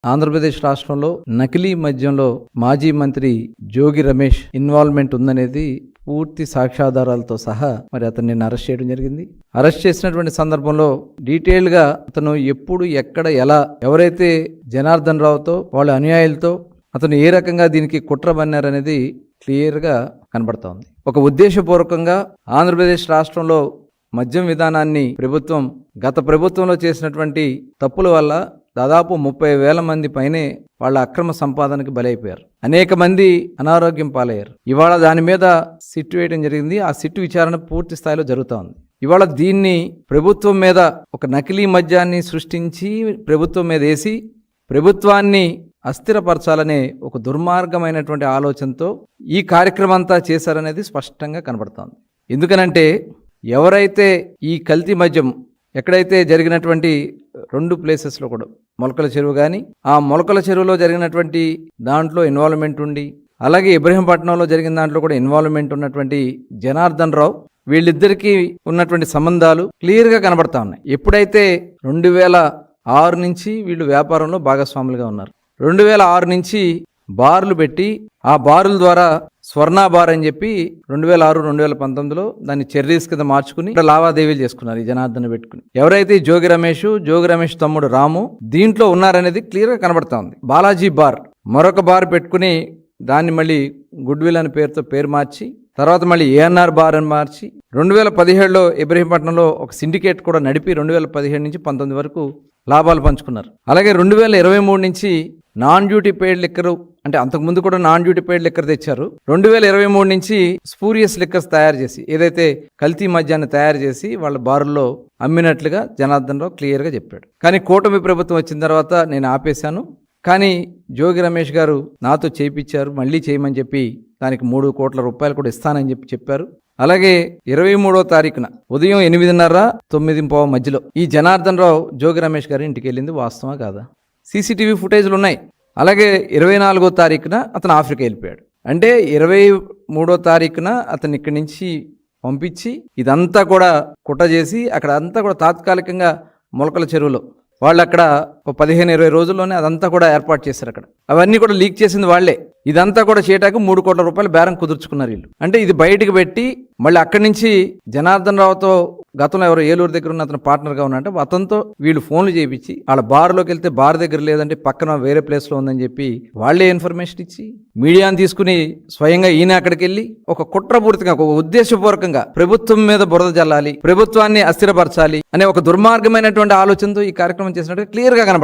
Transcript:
ఆంధ్రప్రదేశ్ రాష్ట్రంలో నకిలీ మద్యంలో మాజీ మంత్రి జోగి రమేష్ ఇన్వాల్వ్మెంట్ ఉందనేది పూర్తి సాక్ష్యాధారాలతో సహా మరి అతన్ని అరెస్ట్ చేయడం జరిగింది. అరెస్ట్ చేసినటువంటి సందర్భంలో డీటెయిల్ గా అతను ఎప్పుడు ఎక్కడ ఎలా ఎవరైతే జనార్దన్ రావుతో వాళ్ళ అనుయాయులతో అతను ఏ రకంగా దీనికి కుట్ర పన్నారనేది క్లియర్ గా కనబడతా ఉంది. ఒక ఉద్దేశపూర్వకంగా ఆంధ్రప్రదేశ్ రాష్ట్రంలో మద్యం విధానాన్ని గత ప్రభుత్వంలో చేసినటువంటి తప్పుల వల్ల దాదాపు 30,000 మంది పైనే వాళ్ళ అక్రమ సంపాదనకి బలైపోయారు. అనేక మంది అనారోగ్యం పాలయ్యారు. ఇవాళ దాని మీద సిట్ వేయడం జరిగింది. ఆ సిట్ విచారణ పూర్తి స్థాయిలో జరుగుతూ ఉంది. ఇవాళ దీన్ని ప్రభుత్వం మీద ఒక నకిలీ మద్యాన్ని సృష్టించి ప్రభుత్వం మీద వేసి ప్రభుత్వాన్ని అస్థిరపరచాలనే ఒక దుర్మార్గమైనటువంటి ఆలోచనతో ఈ కార్యక్రమం అంతా చేశారనేది స్పష్టంగా కనబడుతోంది. ఎందుకనంటే ఎవరైతే ఈ కల్తీ మద్యం ఎక్కడైతే జరిగినటువంటి 2 ప్లేసెస్లో కూడా మొలకల చెరువు కానీ ఆ మొలకల చెరువులో జరిగినటువంటి దాంట్లో ఇన్వాల్వ్మెంట్ ఉండి అలాగే ఇబ్రహీంపట్నంలో జరిగిన దాంట్లో కూడా ఇన్వాల్వ్మెంట్ ఉన్నటువంటి జనార్దన్ రావు వీళ్ళిద్దరికీ ఉన్నటువంటి సంబంధాలు క్లియర్గా కనబడతా ఉన్నాయి. ఎప్పుడైతే 2006 నుంచి వీళ్ళు వ్యాపారంలో భాగస్వాములుగా ఉన్నారు. 2006 నుంచి బార్లు పెట్టి ఆ బారుల ద్వారా స్వర్ణ బార్ అని చెప్పి 2006, 2019లో దాన్ని చెర్రీస్ కింద మార్చుకుని లావాదేవీలు చేసుకున్నారు. ఈ జనార్దన్ పెట్టుకుని ఎవరైతే జోగి రమేష్ తమ్ముడు రాము దీంట్లో ఉన్నారనేది క్లియర్ గా కనబడతా ఉంది. బాలాజీ బార్ మరొక బార్ పెట్టుకుని దాన్ని మళ్ళీ గుడ్ విల్ అనే పేరు మార్చి తర్వాత మళ్ళీ ఏఎన్ఆర్ బార్ అని మార్చి 2017లో ఇబ్రహీంపట్నంలో ఒక సిండికేట్ కూడా నడిపి 2017 నుంచి 19 వరకు లాభాలు పంచుకున్నారు. అలాగే 2023 నుంచి నాన్ డ్యూటీ పెయిడ్ లిక్కర్ అంటే అంతకుముందు కూడా నాన్ డ్యూటీ పెయిడ్ లిక్కర్ తెచ్చారు. 2023 నుంచి స్పూరియస్ లిక్కర్స్ తయారు చేసి ఏదైతే కల్తీ మద్యాన్ని తయారు చేసి వాళ్ళ బారుల్లో అమ్మినట్లుగా జనార్దన్ రావు క్లియర్గా చెప్పాడు. కానీ కూటమి ప్రభుత్వం వచ్చిన తర్వాత నేను ఆపేశాను. కానీ జోగి రమేష్ గారు నాతో చేయించారు, మళ్ళీ చేయమని చెప్పి దానికి 3 కోట్ల రూపాయలు కూడా ఇస్తానని చెప్పారు. అలాగే 23వ తారీఖున ఉదయం 8:30, 9:15 మధ్యలో ఈ జనార్దన్ రావు జోగి రమేష్ గారి ఇంటికి వెళ్ళింది వాస్తవా కాదా? సీసీటీవీ ఫుటేజ్లు ఉన్నాయి. అలాగే 24వ తారీఖున అతను ఆఫ్రికా వెళ్ళిపోయాడు. అంటే 23వ తారీఖున అతను ఇక్కడి నుంచి పంపించి ఇదంతా కూడా కుట్ర చేసి అక్కడ అంతా కూడా తాత్కాలికంగా మొలకల చెరువులో వాళ్ళు అక్కడ 15-20 రోజుల్లోనే అదంతా కూడా ఏర్పాటు చేశారు. అక్కడ అవన్నీ కూడా లీక్ చేసింది వాళ్లే. ఇదంతా కూడా చేయటానికి 3 కోట్ల రూపాయలు బేరం కుదుర్చుకున్నారు వీళ్ళు. అంటే ఇది బయటకు పెట్టి మళ్ళీ అక్కడి నుంచి జనార్దన్ రావుతో గతంలో ఎవరో ఏలూరు దగ్గర ఉన్న అతను పార్ట్నర్గా ఉన్నట్టు అతనితో వీళ్ళు ఫోన్లు చేయించి వాళ్ళ బార్లోకి వెళ్తే బార్ దగ్గర లేదంటే పక్కన వేరే ప్లేస్లో ఉందని చెప్పి వాళ్లే ఇన్ఫర్మేషన్ ఇచ్చి మీడియాని తీసుకుని స్వయంగా ఈయన అక్కడికి వెళ్ళి ఒక కుట్రపూరితంగా ఒక ఉద్దేశపూర్వకంగా ప్రభుత్వం మీద బురద జల్లాలి, ప్రభుత్వాన్ని అస్థిరపరచాలి అనే ఒక దుర్మార్గమైనటువంటి ఆలోచనతో ఈ కార్యక్రమం చేసినట్టు క్లియర్గా కనబడతాం.